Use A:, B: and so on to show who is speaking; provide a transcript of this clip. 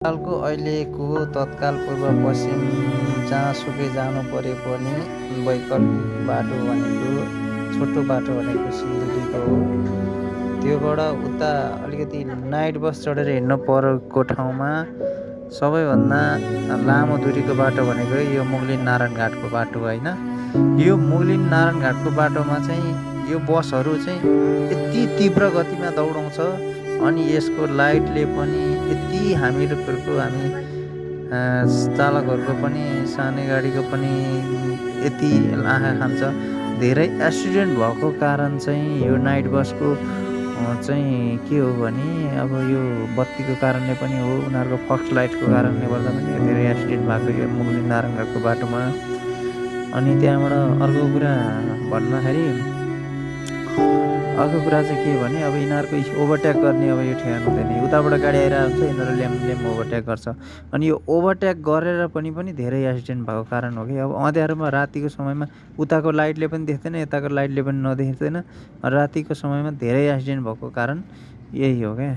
A: नेपालको अहिलेको तत्काल पूर्व पश्चिम जहाँसुकै जानु परे पनि वैकल्पिक बाटो भनेको छोटो बाटो भनेको सिलगढीको हो। त्योबाट उता अलिकति नाइट बस चढेर हिँड्नु परेको ठाउँमा सबैभन्दा लामो दुरीको बाटो भनेको यो मुगलिन नारायणघाटको बाटो होइन। यो मुगलिन नारायणघाटको बाटोमा चाहिँ यो बसहरू चाहिँ यति तीव्र गतिमा दौडाउँछ अनि यसको लाइटले पनि यति हामी चालकहरूको पनि सानै गाडीको पनि यति आँखा खान्छ। धेरै एक्सिडेन्ट भएको कारण चाहिँ यो नाइट बसको चाहिँ के हो भने अब यो बत्तीको कारणले पनि हो, उनीहरूको फक्स लाइटको कारणले गर्दा पनि धेरै एक्सिडेन्ट भएको यो मुगलिन नारायणघाटको बाटोमा। अनि त्यहाँबाट अर्को कुरा चाहिँ के भने अब यिनीहरूको ओभरटेक गर्ने अब यो ठेगान हुँदैन। उताबाट गाडी आइरहेको हुन्छ, यिनीहरू ल्याम ओभरटेक गर्छ। अनि यो ओभरटेक गरेर पनि धेरै एक्सिडेन्ट भएको कारण हो कि अब अँध्यारोमा रातिको समयमा उताको लाइटले पनि देख्दैन, यताको लाइटले पनि नदेख्दैन। रातिको समयमा धेरै एक्सिडेन्ट भएको कारण यही हो क्या।